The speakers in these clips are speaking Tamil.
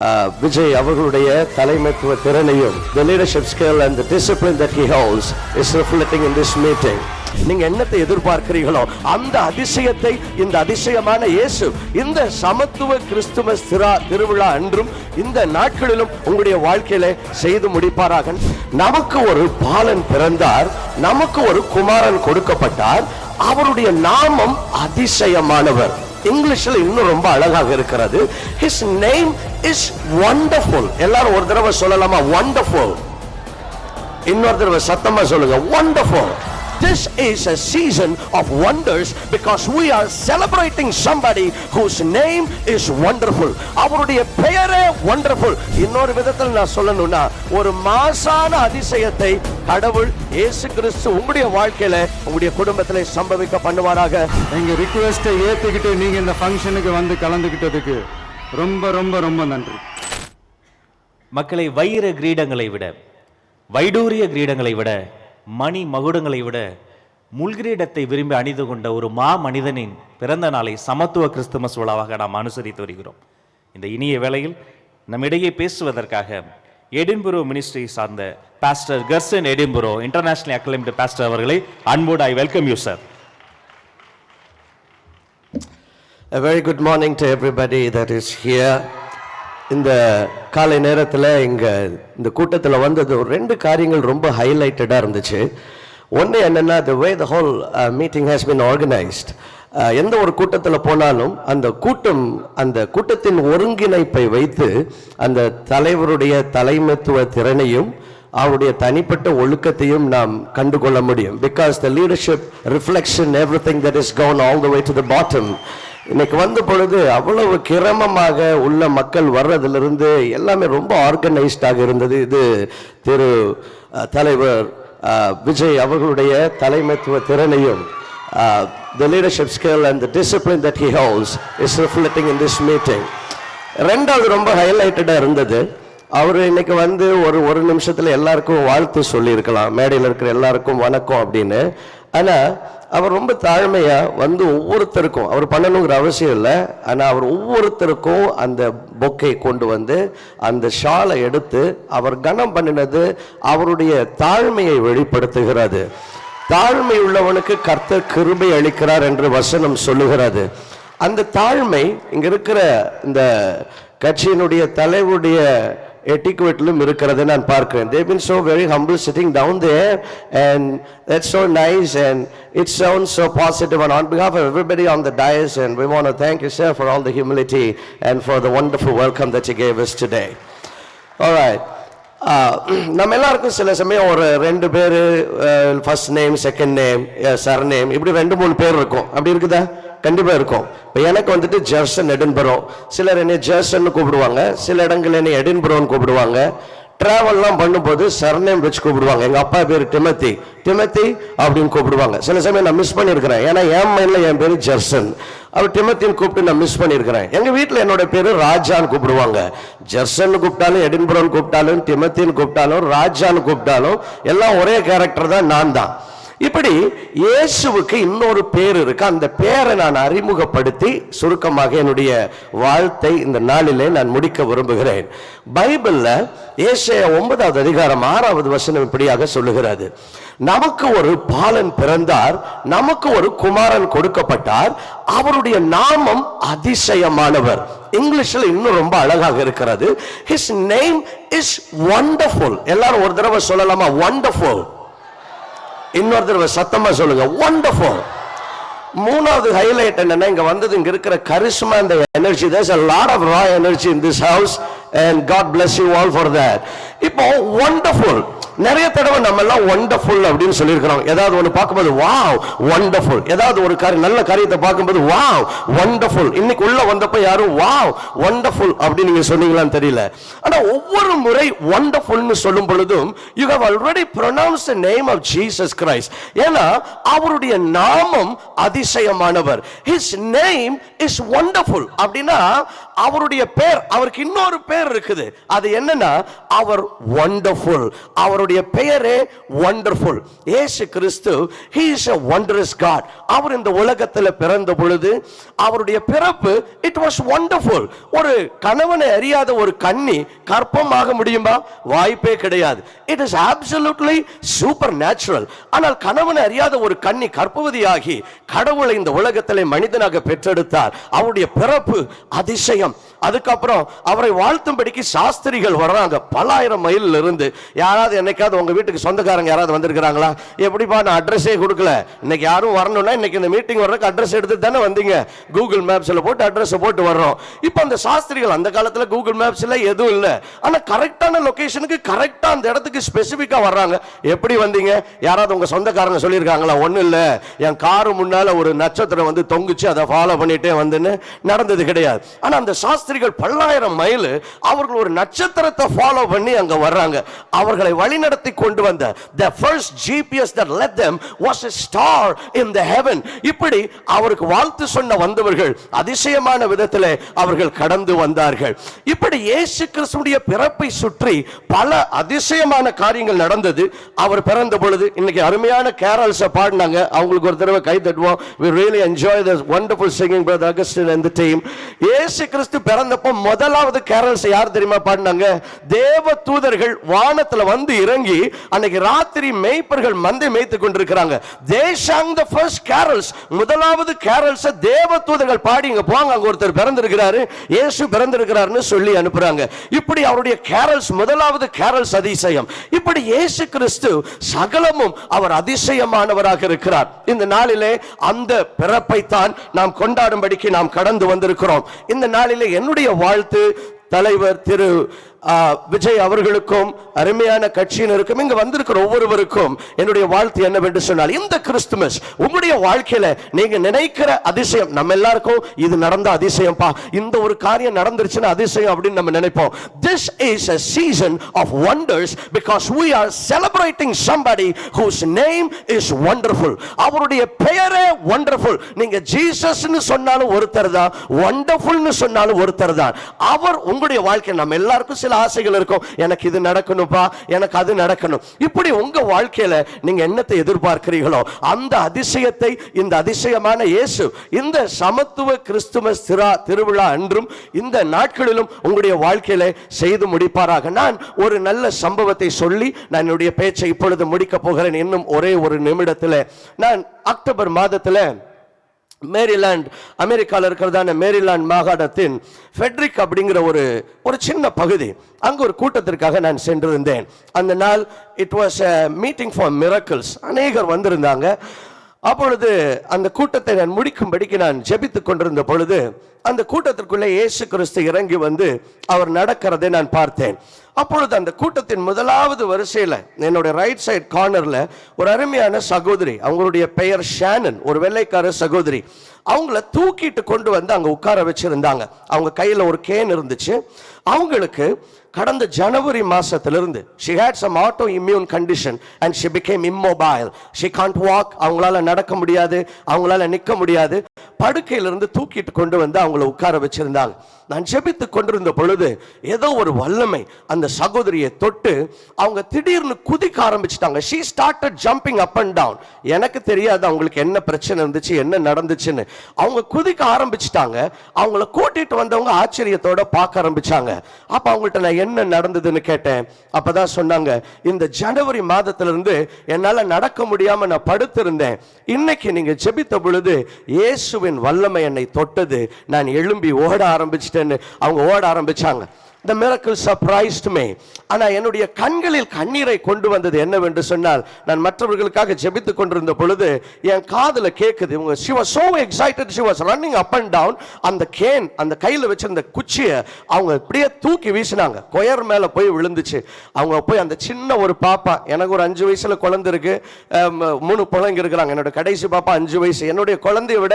Vijay அவர்களுடைய தலைமைத்துவ திறனையும் the leadership skill and the discipline that he holds is reflecting in this meeting. நீங்க என்னத்தை எதிர்பார்க்கிறீர்களோ அந்த அதிசயத்தை இந்த அதிசயமான இயேசு இந்த சமத்துவ கிறிஸ்துமஸ் திருவிழா அன்றும் இந்த நாட்களிலும் உங்களுடைய வாழ்க்கையில செய்து முடிப்பாராக. நமக்கு ஒரு பாலன் பிறந்தார், நமக்கு ஒரு குமாரன் கொடுக்கப்பட்டார், அவருடைய நாமம் அதிசயமானவர். இங்கிலீஷ்ல இன்னும் ரொம்ப அழகாக இருக்கிறது. His name is wonderful. எல்லாரும் ஒரு தடவை சொல்லலாமா? Wonderful. இன்னொரு தடவை சத்தமா சொல்லுங்க, wonderful. This is a season of wonders because we are celebrating somebody whose name is wonderful. அவருடைய பெயரே wonderful. இன்னொரு விதத்தில் நான் சொல்லணும்னா, ஒரு மாசான அதிசயத்தை கடவுள் இயேசு கிறிஸ்து உங்களுடைய வாழ்க்கையில உங்களுடைய குடும்பத்திலே சம்பவிக்க பண்ணுவாராக. எங்க ரிக்வெஸ்டை ஏத்துக்கிட்டு நீங்க இந்த ஃபங்க்ஷனுக்கு வந்து கலந்துக்கிட்டதுக்கு ரொம்ப ரொம்ப ரொம்ப நன்றி. மக்களை, வைர கிரீடங்களை விட, வைடூரிய கிரீடங்களை விட, மணி மகுடங்களை விட முள்கிரீடத்தை விரும்பி அணிந்து கொண்ட ஒரு மா மனிதனின் பிறந்த நாளை சமத்துவ கிறிஸ்துமஸ் விழாவாக நாம் அனுசரித்து வருகிறோம். இந்த இனிய வேளையில் நம்மிடையே பேசுவதற்காக எடின்புரோ மினிஸ்ட்ரி சார்ந்த pastor Curzon எடின்புரோ international acclaimed pastor அவர்களை அன்போடு I welcome you sir. A very good morning to everybody that is here. இந்த காலை நேரத்தில் இந்த கூட்டத்தில் வந்தது ரெண்டு காரியங்கள் ரொம்ப ஹைலைட்டடாக இருந்துச்சு. ஒன்று என்னென்னா, the way the whole meeting has been organized. எந்த ஒரு கூட்டத்தில் போனாலும் அந்த கூட்டத்தின் ஒருங்கிணைப்பை வைத்து அந்த தலைவருடைய தலைமைத்துவ திறனையும் அவருடைய தனிப்பட்ட ஒழுக்கத்தையும் நாம் கண்டுகொள்ள முடியும். Because the leadership reflects in everything that is gone all the way to the bottom. இன்னைக்கு வந்த பொழுது அவ்வளவு கிரமமாக உள்ள மக்கள் வர்றதிலிருந்து எல்லாமே ரொம்ப ஆர்கனைஸ்டாக இருந்தது. இது திரு தலைவர் விஜய் அவர்களுடைய தலைமைத்துவ திறனையும் the leadership skill and the discipline that he holds is reflecting in this meeting. ரெண்டாவது ரொம்ப ஹைலைட்டடாக இருந்தது. அவர் இன்னைக்கு வந்து ஒரு நிமிஷத்துல எல்லாருக்கும் வாழ்த்து சொல்லியிருக்கலாம், மேடையில் இருக்கிற எல்லாருக்கும் வணக்கம் அப்படின்னு. ஆனால் அவர் ரொம்ப தாழ்மையா வந்து ஒவ்வொருத்தருக்கும், அவர் பண்ணணுங்கிற அவசியம் இல்லை, ஆனால் அவர் ஒவ்வொருத்தருக்கும் அந்த பொக்கை கொண்டு வந்து அந்த ஷாலை எடுத்து அவர் கனம் பண்ணினது அவருடைய தாழ்மையை வெளிப்படுத்துகிறது. தாழ்மை உள்ளவனுக்கு கர்த்தர் கிருபை அளிக்கிறார் என்று வசனம் சொல்லுகிறது. அந்த தாழ்மை இங்க இருக்கிற இந்த கட்சியினுடைய தலைவருடைய etiquette-லும் இருக்கிறது நான் பார்க்கிறேன். They've been so very humble sitting down there, and that's so nice and it sounds so positive. And on behalf of everybody on the dais, and we want to thank you, sir, for all the humility and for the wonderful welcome that you gave us today. All right. நம்ம எல்லாருக்கும் சில சமயம் ஒரு ரெண்டு பேர், first name, second name, sir name, இப்படி 2-3 பேர் இருக்கும். அப்படி இருக்குதா? கண்டிப்பா இருக்கும். இப்போ எனக்கு வந்துட்டு ஜெர்சன் எடின்புரோ, சிலர் என்னை ஜெர்சன் கூப்பிடுவாங்க, சில இடங்கள் என்னை எடின்புரோன்னு கூப்பிடுவாங்க. டிராவல்லாம் பண்ணும்போது சர்நேம் வச்சு கூப்பிடுவாங்க. எங்க அப்பா பேர் டிமத்தி அப்படின்னு கூப்பிடுவாங்க. சில சமயம் நான் மிஸ் பண்ணியிருக்கிறேன், ஏன்னா என் மைண்ட்ல என் பேரு ஜெர்சன், அவர் டிமத்தின்னு கூப்பிட்டு நான் மிஸ் பண்ணியிருக்கிறேன். எங்க வீட்டில் என்னோட பேரு ராஜான்னு கூப்பிடுவாங்க. ஜெர்சன் கூப்பிட்டாலும், எடின்புரோன்னு கூப்பிட்டாலும், டிமத்தின்னு கூப்பிட்டாலும், ராஜான்னு கூப்பிட்டாலும் எல்லாம் ஒரே கேரக்டர் தான், நான் தான். இப்படி இயேசுவுக்கு இன்னொரு பேர் இருக்கு. அந்த பேரை நான் அறிமுகப்படுத்தி சுருக்கமாக என்னுடைய வாழ்த்தை இந்த நாளிலே நான் முடிக்க விரும்புகிறேன். பைபிள்ல ஏசாயா 9வது அதிகாரம் 6வது வசனம் இப்படியாக சொல்லுகிறது, நமக்கு ஒரு பாலன் பிறந்தார், நமக்கு ஒரு குமாரன் கொடுக்கப்பட்டார், அவருடைய நாமம் அதிசயமானவர். இங்கிலீஷ்ல இன்னும் ரொம்ப அழகாக இருக்கிறது. His name is wonderful. எல்லாரும் ஒரு தடவை சொல்லலாமா? wonderful. இன்னொரு தடவை சத்தமா சொல்லுங்க, wonderful. மூணாவது ஹைலைட் என்னன்னா, இங்க வந்தது இங்க இருக்கிற charisma and the energy. There's a lot of raw energy in this house and God bless you all for that. இப்போ wonderful, நிறைய தடவை நம்ம எல்லாம் wonderful அப்படின்னு சொல்லியிருக்கிறோம். ஏதாவது ஒன்று பார்க்கும்போது வாவ் wonderful, ஏதாவது ஒரு நல்ல காரியத்தை பார்க்கும்போது வாவ் wonderful. இன்னைக்கு உள்ள வந்தப்ப யாரும் வாவ் wonderful அப்படின்னு நீங்க சொன்னீங்களான்னு தெரியல. ஆனா ஒவ்வொரு முறை wonderfulனு சொல்லும் பொழுதும் you have already pronounced the name of Jesus Christ. ஏன்னா அவருடைய நாமம் அதிசயமானவர். His name is wonderful. அப்படின்னா அவருடைய பேர், அவருக்கு இன்னொரு பேர் இருக்குது. அது என்னன்னா அவர் வண்டர்ஃபுல். அவருடைய பெயரே வண்டர்ஃபுல். இயேசு கிறிஸ்து he is a wondrous God. அவர் இந்த உலகத்தில் பிறந்த பொழுது அவருடைய பிறப்பு it was wonderful. ஒரு கணவனை அறியாத ஒரு கன்னி கற்பமாக முடியுமா? வாய்ப்பே கிடையாது. it is absolutely supernatural. ஆனால் கணவனை அறியாத ஒரு கன்னி கற்பவதியாகி கடவுளை இந்த உலகத்திலே மனிதனாக பெற்றெடுத்தார். அவருடைய பிறப்பு அதிசயம். அதுக்கப்புறம் அவரை வாழ்த்தும்படிக்கு சாஸ்திரிகள் வர்றாங்க பல ஆயிரம் மைல் இருந்து. யாராவது என்னைக்காவது உங்க வீட்டுக்கு சொந்தக்காரங்க யாராவது வந்திருக்கிறாங்களா? எப்படிப்பா நான் அட்ரஸே கொடுக்கல, இன்னைக்கு யாரும் வரணும்னா இன்னைக்கு இந்த மீட்டிங் வர்றதுக்கு அட்ரஸ் எடுத்து தானே வந்தீங்க, கூகுள் மேப்ஸ்ல போட்டு அட்ரஸ் போட்டு வர்றோம். இப்போ அந்த சாஸ்திரிகள், அந்த காலத்துல கூகுள் மேப்ஸ்ல எதுவும் இல்லை, ஆனா கரெக்டான லொகேஷனுக்கு கரெக்டா அந்த இடத்துக்கு ஸ்பெசிபிக்கா வர்றாங்க. எப்படி வந்தீங்க? யாராவது உங்க சொந்தக்காரங்க சொல்லியிருக்காங்களா? ஒன்றும் இல்லை, என் காரு முன்னால ஒரு நட்சத்திரம் வந்து தொங்குச்சு, அதை ஃபாலோ பண்ணிட்டே வந்துன்னு நடந்தது கிடையாது. ஆனா அந்த சாஸ்திரிகள் பல்லாயிரம் மைல் அவர்கள் ஒரு நட்சத்திரத்தை ஃபாலோ பண்ணி அங்க வர்றாங்க. அவர்களை வழிநடத்தி கொண்டு வந்த the first GPS that led them was a star in the heaven. இப்படி அவருக்கு வாழ்த்து சொன்ன வந்தவர்கள் அதிசயமான விதத்திலே அவர்கள் கடந்து வந்தார்கள். இப்படி இயேசு கிறிஸ்துவுடைய பிறப்பை சுற்றி பல அதிசயமான காரியங்கள் நடந்தது. அவர் பிறந்த பொழுது இன்னைக்கு அருமையான கேரல்ஸ் பாடினாங்க. அவங்களுக்கு ஒரு தடவை கை தட்டுவோம். we really enjoy the wonderful singing brother Augustine and the team. இயேசு கிறிஸ்து பிறந்தப்போ முதலாவது கேரல்ஸ் யார் தெரியுமா பாடினாங்க? தேவ தூதர்கள் வானத்துல வந்து இறங்கி அன்னைக்கு ராத்திரி மேய்ப்பர்கள் மந்தை மேய்த்து கொண்டிருக்கிறாங்க. they sang the first carols. முதலாவது கேரல்ஸ் தேவ தூதர்கள் பாடி இங்க போங்க, அங்க ஒருத்தர் பிறந்திருக்கிறாரு, இயேசு பிறந்திருக்கிறாருன்னு சொல்லி அனுப்புறாங்க. இப்படி அவருடைய கேரல்ஸ் முதலாவது கேரல்ஸ் அதிசயம். இப்படி இயேசு கிறிஸ்து சகலமும் அவர் அதிசயமானவராக இருக்கிறார். இந்த நாளிலே அந்த பிறப்பை தான் நாம் கொண்டாடும்படிக்கு நாம் கடந்து வந்திருக்கிறோம். இந்த நாளிலே என்னுடைய வாழ்த்து தலைவர் திரு விஜய் அவர்களுக்கும் அருமையான கட்சியினருக்கும் இங்க வந்திருக்கிற ஒவ்வொருவருக்கும் என்னுடைய வாழ்த்து என்னவென்று சொன்னால், இந்த கிறிஸ்துமஸ் உங்களுடைய வாழ்க்கையில நீங்க நினைக்கிற அதிசயம், நம்ம எல்லாருக்கும் இது நடந்த அதிசயம்பா, இந்த ஒரு காரியம் நடந்துருச்சுன்னா அதிசயம் அப்படின்னு நம்ம நினைப்போம். This is a season of wonders because we are celebrating somebody whose name is wonderful. அவருடைய பெயரே wonderful. நீங்க ஜீசஸ்னு சொன்னாலும் ஒருத்தர் தான், wonderfulனு சொன்னாலும் ஒருத்தர் தான். அவர் உங்களுடைய வாழ்க்கை, நம்ம எல்லாருக்கும் சில ஆசைகள் இருக்கும், எனக்கு இது நடக்கணும்பா, எனக்கு அது நடக்கணும். இப்படி உங்க வாழ்க்கையில நீங்க என்னத்தை எதிர்பார்க்கிறீர்களோ அந்த அதிசயத்தை இந்த அதிசயமான இயேசு இந்த சமத்துவ கிறிஸ்துமஸ் திருவிழா அன்றும் இந்த நாட்களிலும் உங்களுடைய வாழ்க்கையில செய்து முடிப்பாராக. நான் ஒரு நல்ல சம்பவத்தை சொல்லி நான் என்னுடைய பேச்சை இப்பொழுது முடிக்க போகிறேன். இன்னும் ஒரே ஒரு நிமிடத்தில் நான் அக்டோபர் மாதத்தில் மேரிலாண்ட், அமெரிக்காவில் இருக்கிறதான மேரிலாண்ட் மாகாணத்தின் ஃபெட்ரிக் அப்படிங்கிற ஒரு சின்ன பகுதி, அங்கு ஒரு கூட்டத்திற்காக நான் சென்றிருந்தேன். அந்த நாள் it was a meeting for miracles. அநேகர் வந்திருந்தாங்க. அப்பொழுது அந்த கூட்டத்தை நான் முடிக்கும்படிக்கு நான் ஜெபித்துக் கொண்டிருந்த பொழுது அந்த கூட்டத்திற்குள்ளே இயேசு கிறிஸ்து இறங்கி வந்து அவர் நடக்கிறதை நான் பார்த்தேன். அப்பொழுது அந்த கூட்டத்தின் முதலாவது வரிசையில் என்னுடைய ரைட் சைட் கார்னர்ல ஒரு அருமையான சகோதரி, அவங்களுடைய பெயர் ஷானன், ஒரு வெள்ளைக்கார சகோதரி. அவங்கள தூக்கிட்டு கொண்டு வந்து அங்க உட்கார வச்சிருந்தாங்க. அவங்க கையில ஒரு கேன் இருந்துச்சு. அவங்களுக்கு கடந்த ஜனவரி மாசத்திலிருந்து she had some autoimmune condition and she became immobile. She can't walk. அவங்களால நடக்க முடியாது, அவங்களால நிற்க முடியாது. படுக்கையிலிருந்து தூக்கிட்டு கொண்டு வந்து அவங்கள உட்கார வச்சிருந்தாங்க. நான் ஜெபித்து கொண்டிருந்த பொழுது ஏதோ ஒரு வல்லமை அந்த சகோதரியை தொட்டு அவங்க திடீர்னு குதிக்க ஆரம்பிச்சிட்டாங்க. she started jumping up and down. எனக்கு தெரியாது அவங்களுக்கு என்ன பிரச்சனை இருந்துச்சு, என்ன நடந்துச்சுன்னு. அவங்க குதிக்க ஆரம்பிச்சிட்டாங்க. அவங்கள கூட்டிட்டு வந்தவங்க ஆச்சரியத்தோட பார்க்க ஆரம்பிச்சாங்க. அப்ப அவங்கள்ட்ட நான் என்ன நடந்ததுன்னு கேட்டேன். அப்பதான் சொன்னாங்க, இந்த ஜனவரி மாதத்திலிருந்து என்னால நடக்க முடியாம நான் படுத்திருந்தேன். இன்னைக்கு நீங்க ஜெபித்த பொழுது இயேசுவின் வல்லமை என்னை தொட்டது, நான் எழும்பி ஓட ஆரம்பிச்சிட்டேன்னு அவங்க ஓட ஆரம்பிச்சாங்க. The miracle surprised me. ஆனா என்னுடைய கண்களில் கண்ணீரை கொண்டு வந்தது என்னவென்று சொன்னால், நான் மற்றவர்களுக்காக ஜெபித்துக் கொண்டிருந்த பொழுது என் காதுல கேக்குது, இவங்க she was so excited, she was running up and down. அந்த கேன், அந்த கையில வச்சிருந்த குச்சியை அவங்க அப்படியே தூக்கி வீசினாங்க. கொயர் மேல போய் விழுந்துச்சு. அவங்க போய் அந்த சின்ன ஒரு பாப்பா, எனக்கு ஒரு 5 வயசுல குழந்தை இருக்கு, 3 பிள்ளைங்க இருக்கிறாங்க. என்னோட கடைசி பாப்பா 5 வயசு. என்னுடைய குழந்தைய விட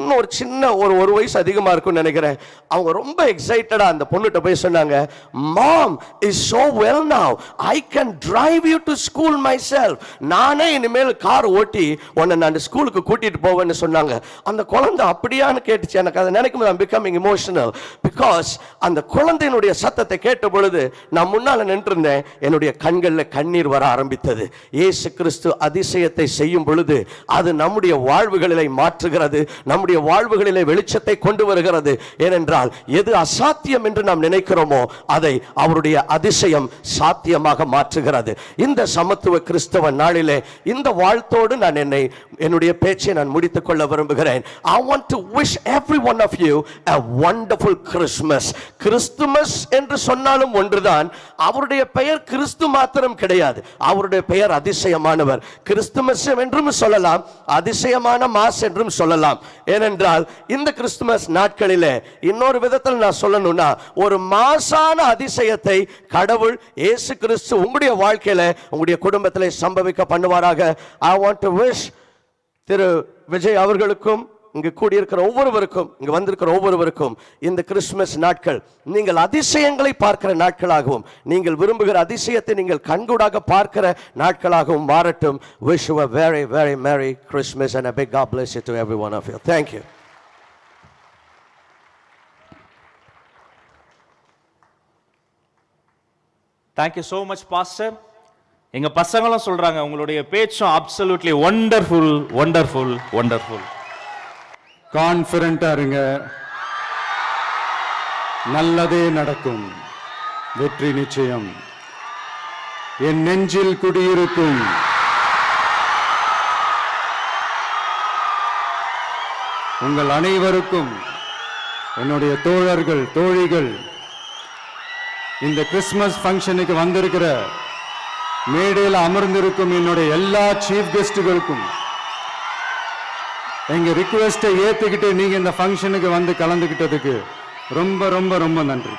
இன்னும் ஒரு சின்ன ஒரு வயசு அதிகமா இருக்கும்னு நினைக்கிறேன். அவங்க ரொம்ப எக்ஸைட்டடா அந்த பொண்ணுகிட்ட போய் சொன்னாங்க, சொன்னாங்க, Mom is so well now, I can drive you to school myself. நானே இனிமேல் கார் ஓட்டி உன்னை நான் ஸ்கூலுக்கு கூட்டிட்டு போவேன்னு சொன்னாங்க. அந்த குழந்தை அப்படியான்னு கேட்டுச்சு. எனக்கு அதை நினைக்கும் போது I'm becoming emotional because அந்த குழந்தையினுடைய சத்தத்தை கேட்ட பொழுது நான் முன்னால நின்றிருந்தேன். என்னுடைய கண்கள்ல கண்ணீர் வர ஆரம்பித்தது. இயேசு கிறிஸ்து அதிசயத்தை செய்யும் பொழுது அது நம்முடைய வாழ்வுகளிலே மாற்றுகிறது, நம்முடைய வாழ்வுகளிலே வெளிச்சத்தை கொண்டு வருகிறது. ஏனென்றால் எது அசாத்தியம் என்று நாம் நினைக்கிறோமோ அதை அவருடைய அதிசயம் சாத்தியமாக மாற்றுகிறது. இந்த சமத்துவ கிறிஸ்தவ நாளிலே இந்த வாழ்த்தோடு நான் என்னுடைய பேச்சை நான் முடித்துக் கொள்ள விரும்புகிறேன். I want to wish every one of you a wonderful Christmas. Christmas என்று சொன்னாலும் ஒன்றுதான். அவருடைய பெயர் கிறிஸ்து மாத்திரம் கிடையாது, அவருடைய பெயர் அதிசயமானவர். கிறிஸ்துமஸ் என்றும் சொல்லலாம், அதிசயமான மாஸ் என்றும் சொல்லலாம். ஏனென்றால் இந்த கிறிஸ்துமஸ் நாட்களிலே இன்னொரு விதத்தில் நான் சொல்லணும்னா ஒரு மாசான அதிசயத்தை கடவுள் இயேசு கிறிஸ்து உங்களுடைய வாழ்க்கையில உங்களுடைய குடும்பத்திலே சம்பவிக்க பண்ணுவாராக. I want to wish திரு விஜய் அவர்களுக்கும் இங்கு கூடியிருக்கிற ஒவ்வொருவருக்கும், இங்கு வந்திருக்கிற ஒவ்வொருவருக்கும் இந்த கிறிஸ்துமஸ் நாட்கள் நீங்கள் அதிசயங்களை பார்க்கிற நாட்களாகவும், நீங்கள் விரும்புகிற அதிசயத்தை நீங்கள் கண்கூடாக பார்க்கிற நாட்களாகவும் மாறட்டும். Wish you a very very merry Christmas and a big God bless you to every one of you. Thank you. Thank you so much, Pastor. எங்க பசங்களும் சொல்றாங்க உங்களுடைய பேச்சும் absolutely wonderful, wonderful, wonderful. கான்ஃபிடண்டா இருங்க, நல்லதே நடக்கும், வெற்றி நிச்சயம். என் நெஞ்சில் குடியிருக்கும் உங்கள் அனைவருக்கும், என்னுடைய தோழர்கள் தோழிகள், இந்த கிறிஸ்துமஸ் ஃபங்க்ஷனுக்கு வந்திருக்கிற மேடையில் அமர்ந்திருக்கும் என்னுடைய எல்லா சீஃப் கெஸ்டுகளுக்கும் எங்க ரிக்வெஸ்ட்டை ஏத்துக்கிட்டு நீங்க இந்த ஃபங்க்ஷனுக்கு வந்து கலந்துக்கிட்டதுக்கு ரொம்ப ரொம்ப ரொம்ப நன்றி.